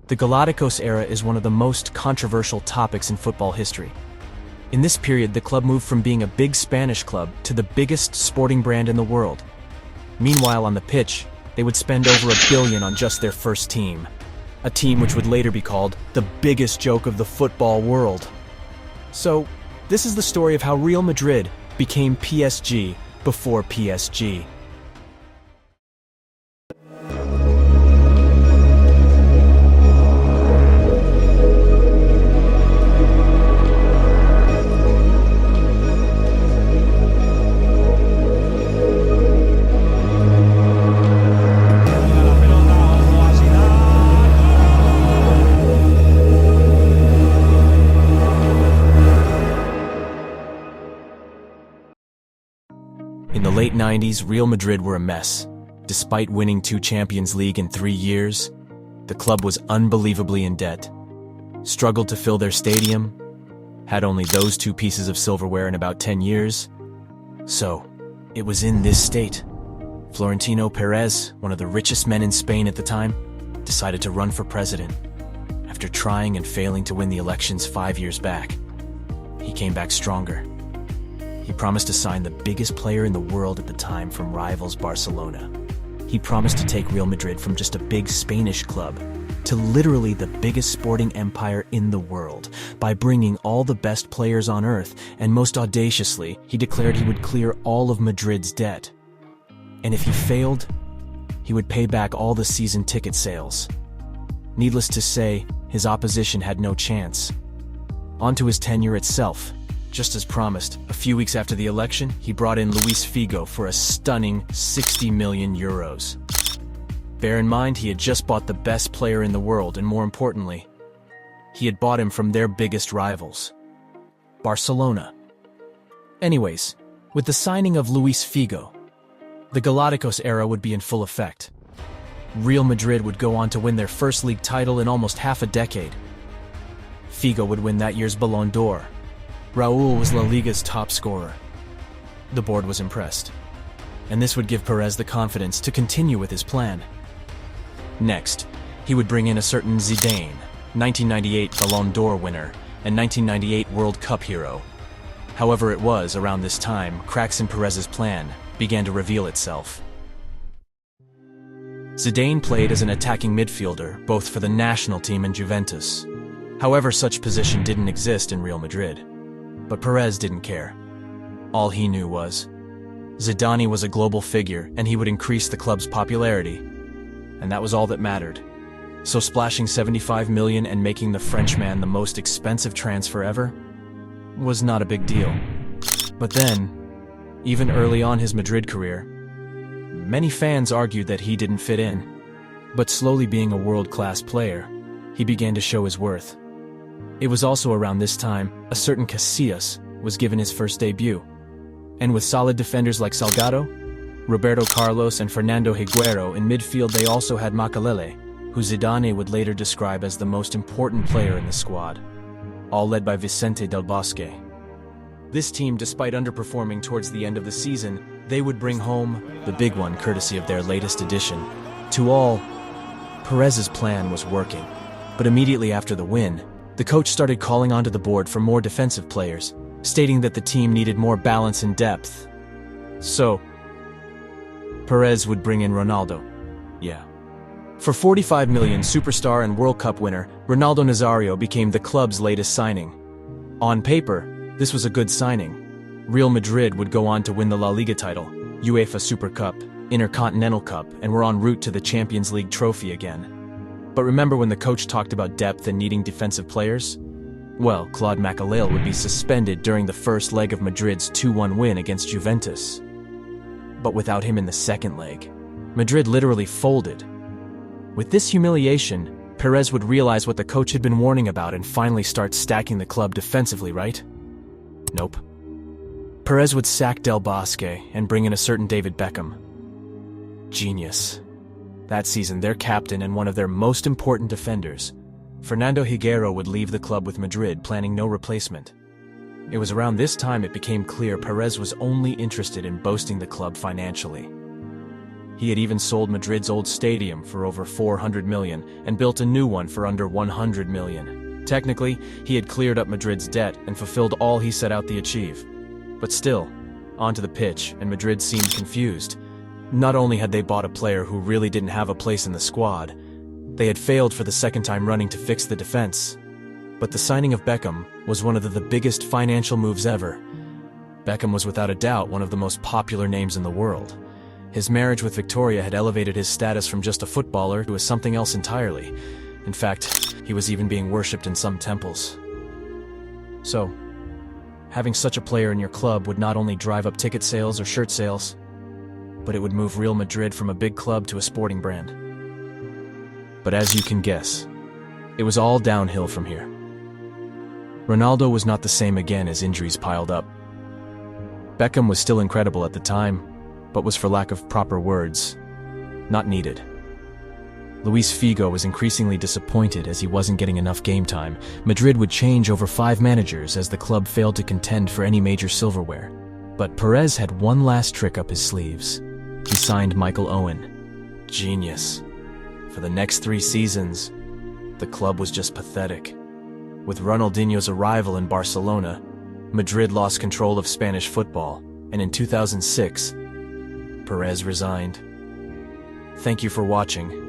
The Galacticos era is one of the most controversial topics in football history. In this period, the club moved from being a big Spanish club to the biggest sporting brand in the world. Meanwhile, on the pitch, they would spend over $1 billion on just their first team. A team which would later be called the biggest joke of the football world. So, this is the story of how Real Madrid became PSG before PSG. In the late 90s, Real Madrid were a mess. Despite winning 2 Champions League in 3 years, the club was unbelievably in debt, struggled to fill their stadium, had only those 2 pieces of silverware in about 10 years. So, it was in this state. Florentino Perez, one of the richest men in Spain at the time, decided to run for president. After trying and failing to win the elections 5 years back, he came back stronger. He promised to sign the biggest player in the world at the time from rivals Barcelona. He promised to take Real Madrid from just a big Spanish club to literally the biggest sporting empire in the world by bringing all the best players on earth, and most audaciously, he declared he would clear all of Madrid's debt. And if he failed, he would pay back all the season ticket sales. Needless to say, his opposition had no chance. On to his tenure itself. Just as promised, a few weeks after the election, he brought in Luis Figo for a stunning 60 million euros. Bear in mind, he had just bought the best player in the world, and more importantly, he had bought him from their biggest rivals, Barcelona. Anyways, with the signing of Luis Figo, the Galacticos era would be in full effect. Real Madrid would go on to win their first league title in almost half a decade. Figo would win that year's Ballon d'Or. Raúl was La Liga's top scorer. The board was impressed, and this would give Perez the confidence to continue with his plan. Next, he would bring in a certain Zidane, 1998 Ballon d'Or winner and 1998 World Cup hero. However, it was around this time cracks in Perez's plan began to reveal itself. Zidane played as an attacking midfielder, both for the national team and Juventus. However, such position didn't exist in Real Madrid. But Perez didn't care. All he knew was Zidane was a global figure and he would increase the club's popularity. And that was all that mattered. So splashing 75 million and making the Frenchman the most expensive transfer ever was not a big deal. But then, even early on his Madrid career, many fans argued that he didn't fit in. But slowly being a world-class player, he began to show his worth. It was also around this time, a certain Casillas was given his first debut. And with solid defenders like Salgado, Roberto Carlos and Fernando Higuero in midfield, they also had Makelele, who Zidane would later describe as the most important player in the squad, all led by Vicente del Bosque. This team, despite underperforming towards the end of the season, they would bring home the big one courtesy of their latest addition. To all, Perez's plan was working. But immediately after the win, the coach started calling onto the board for more defensive players, stating that the team needed more balance and depth. So, Perez would bring in Ronaldo. Yeah. For 45 million, superstar and World Cup winner, Ronaldo Nazario became the club's latest signing. On paper, this was a good signing. Real Madrid would go on to win the La Liga title, UEFA Super Cup, Intercontinental Cup, and were en route to the Champions League trophy again. But remember when the coach talked about depth and needing defensive players? Well, Claude Makelele would be suspended during the first leg of Madrid's 2-1 win against Juventus. But without him in the second leg, Madrid literally folded. With this humiliation, Perez would realize what the coach had been warning about and finally start stacking the club defensively, right? Nope. Perez would sack Del Bosque and bring in a certain David Beckham. Genius. That season, their captain and one of their most important defenders, Fernando Higuero, would leave the club with Madrid, planning no replacement. It was around this time it became clear Perez was only interested in boasting the club financially. He had even sold Madrid's old stadium for over 400 million and built a new one for under 100 million. Technically, he had cleared up Madrid's debt and fulfilled all he set out to achieve. But still, onto the pitch, and Madrid seemed confused. Not only had they bought a player who really didn't have a place in the squad, they had failed for the second time running to fix the defense. But the signing of Beckham was one of the biggest financial moves ever. Beckham was without a doubt one of the most popular names in the world. His marriage with Victoria had elevated his status from just a footballer to something else entirely. In fact, he was even being worshipped in some temples. So, having such a player in your club would not only drive up ticket sales or shirt sales, but it would move Real Madrid from a big club to a sporting brand. But as you can guess, it was all downhill from here. Ronaldo was not the same again as injuries piled up. Beckham was still incredible at the time, but was, for lack of proper words, not needed. Luis Figo was increasingly disappointed as he wasn't getting enough game time. Madrid would change over 5 managers as the club failed to contend for any major silverware. But Perez had one last trick up his sleeves. He signed Michael Owen. Genius. For the next 3 seasons, the club was just pathetic. With Ronaldinho's arrival in Barcelona, Madrid lost control of Spanish football, and in 2006, Perez resigned. Thank you for watching.